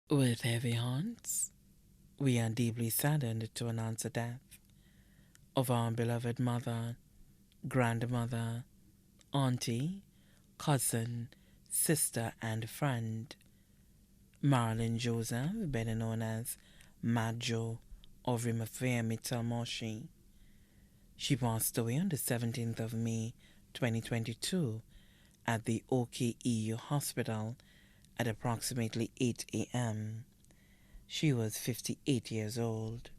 With heavy hearts, we are deeply saddened to announce the death of our beloved mother, grandmother, auntie, cousin, sister, and friend, Marilyn Joseph, better known as Majo of Rimafea She passed away on the 17th of May 2022 at the OKEU Hospital at approximately 8 a.m. She was 58 years old.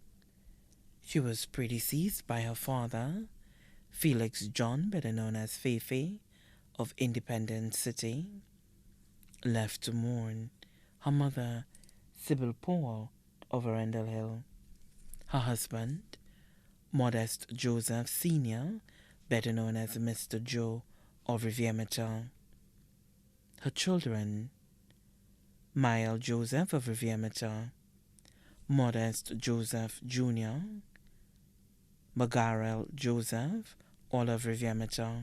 She was predeceased by her father, Felix John, better known as Feifei, of Independence City, left to mourn her mother, Sybil Paul, of Arundel Hill, her husband, Modest Joseph Sr., better known as Mr. Joe of Riviera Myrtle, her children, Mael Joseph of Riviera Myrtle, Modest Joseph Jr., Magarel Joseph, all of Riviera Myrtle,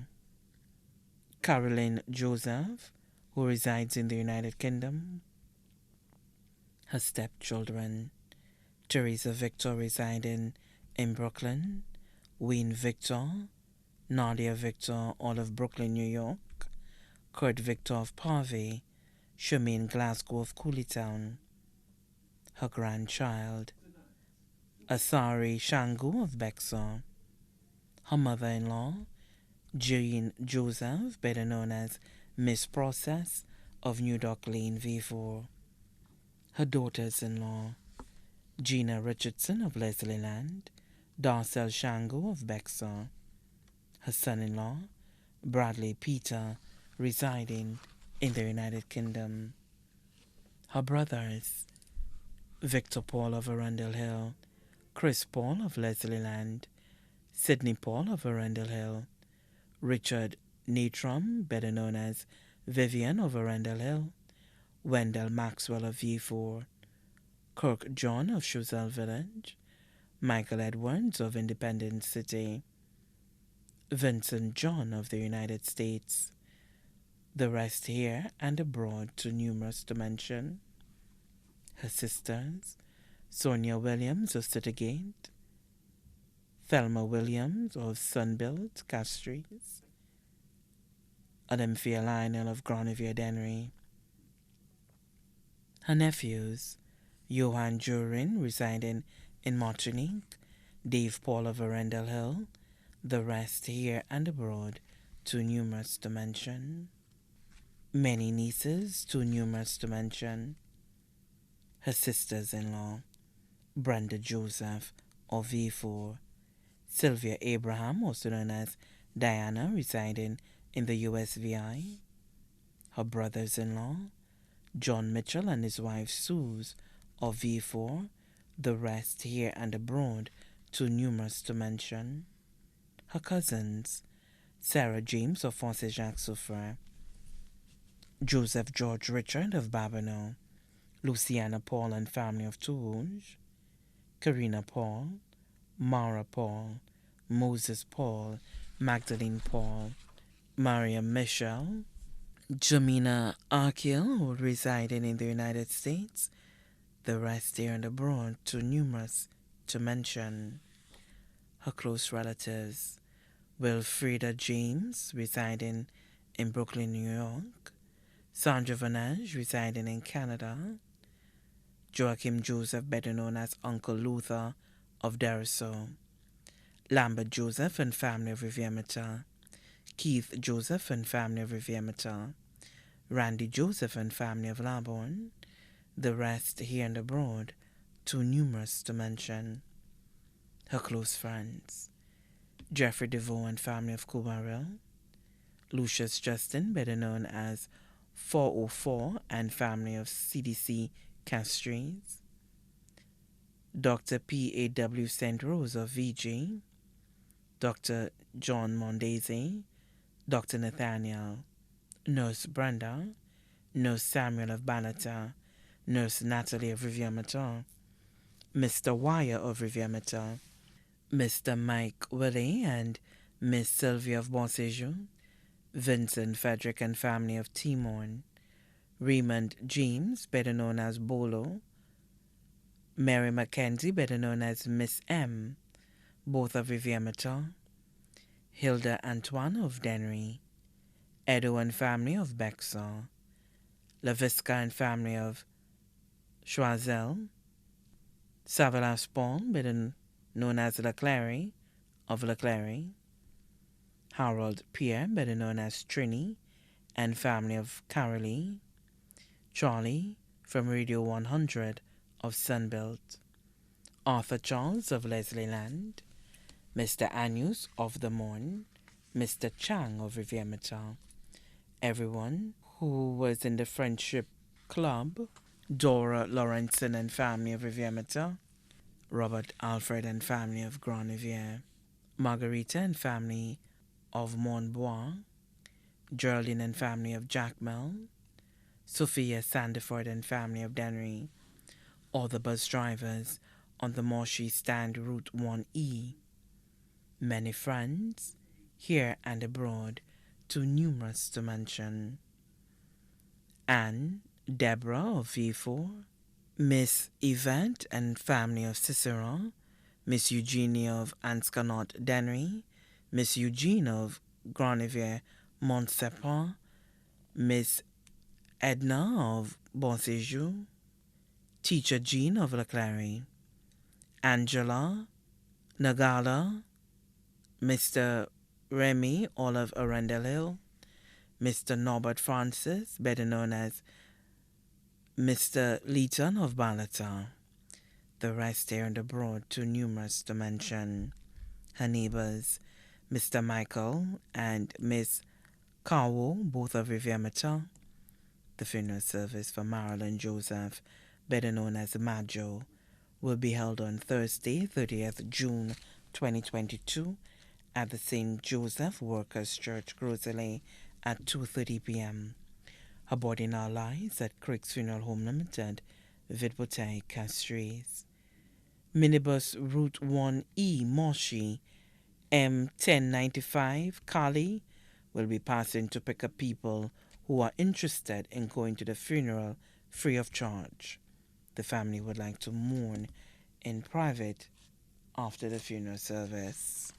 Caroline Joseph, who resides in the United Kingdom, her stepchildren, Teresa Victor residing in Brooklyn, Wayne Victor, Nadia Victor, all of Brooklyn, New York, Kurt Victor of Parvey, Charmaine Glasgow of Cooleytown, her grandchild, Asari Shangu of Bexar, her mother-in-law, Jane Joseph, better known as Miss Process of New Dock Lane, V4, her daughters-in-law, Gina Richardson of Leslieland, Darcel Shango of Bexar, her son-in-law, Bradley Peter, residing in the United Kingdom, her brothers, Victor Paul of Arundel Hill, Chris Paul of Leslieland, Sidney Paul of Arundel Hill, Richard Natrum, better known as Vivian of Arundel Hill, Wendell Maxwell of V4, Kirk John of Chazelle Village, Michael Edwards of Independence City, Vincent John of the United States, the rest here and abroad too numerous to mention, her sisters, Sonia Williams of Citygate, Thelma Williams of Sunbuilt, Castries, Olympia Lionel of Granovier Dennery, her nephews, Johan Jurin, residing in Martinique, Dave Paul of Arundel Hill, the rest here and abroad too numerous to mention. Many nieces too numerous to mention. Her sisters-in-law, Brenda Joseph of V4, Sylvia Abraham, also known as Diana, residing in the USVI, her brothers-in-law, John Mitchell and his wife Suze of V4, the rest here and abroad too numerous to mention. Her cousins, Sarah James of Forces Jacques Souffre, Joseph George Richard of Babonneau, Luciana Paul and family of Tourouge, Karina Paul, Mara Paul, Moses Paul, Magdalene Paul, Maria Michelle, Jamina Arkeel, residing in the United States, the rest here and abroad too numerous to mention. Her close relatives, Wilfreda James, residing in Brooklyn, New York, Sandra Vanage, residing in Canada, Joachim Joseph, better known as Uncle Luther of Deriso, Lambert Joseph and family of Riviera Myrtle, Keith Joseph and family of Riviera Myrtle, Randy Joseph and family of Laborn, the rest here and abroad too numerous to mention. Her close friends, Jeffrey DeVoe and family of Coubaril, Lucius Justin, better known as 404 and family of CDC Castries, Dr. P.A.W. St. Rose of VG, Dr. John Mondese, Dr. Nathaniel, Nurse Brenda, Nurse Samuel of Banata, Nurse Natalie of Riviera Myrtle, Mr. Wire of Riviera Myrtle, Mr. Mike Willie and Miss Sylvia of Bonsejour, Vincent Frederick and family of Timorn, Raymond James, better known as Bolo, Mary Mackenzie, better known as Miss M, both of Riviera, Hilda Antoine of Dennery, Edo and family of Bexar, LaVisca and family of Choiseul, Savalas Paul, better known as Leclerc of Leclerc, Harold Pierre, better known as Trini, and family of Carolee, Charlie from Radio 100 of Sunbelt, Arthur Charles of Leslie Land, Mr. Anus of the Morn, Mr. Chang of Riviera, everyone who was in the Friendship Club, Dora Lawrenson and family of Riviera, Robert Alfred and family of Grand Riviere, Margarita and family of Montbois, Geraldine and family of Jackmel, Sophia Sandiford and family of Dennery, all the bus drivers on the Morshy Stand Route 1E, many friends, here and abroad, too numerous to mention. Anne, Deborah of V4, Miss Yvette and family of Cicero, Miss Eugenie of Ansconot Dennery, Miss Eugene of Granivier Montsepan, Miss Edna of Bonséjour, Teacher Jean of Leclerc, Angela, Nagala, Mr. Remy, all of Arundel Hill, Mr. Norbert Francis, better known as Mr. Leeton of Balata. The rest here and abroad, too numerous to mention. Her neighbors, Mr. Michael and Miss Carwo, both of Riviera. The funeral service for Marilyn Joseph, better known as Majo, will be held on Thursday, 30th June 2022 at the St. Joseph Workers' Church, Groseley at 2:30 p.m. Her body now lies at Crick's Funeral Home Limited, Vidbotay, Castries. Minibus Route 1E, Moshi, M1095, Kali, will be passing to pick up people who are interested in going to the funeral free of charge. The family would like to mourn in private after the funeral service.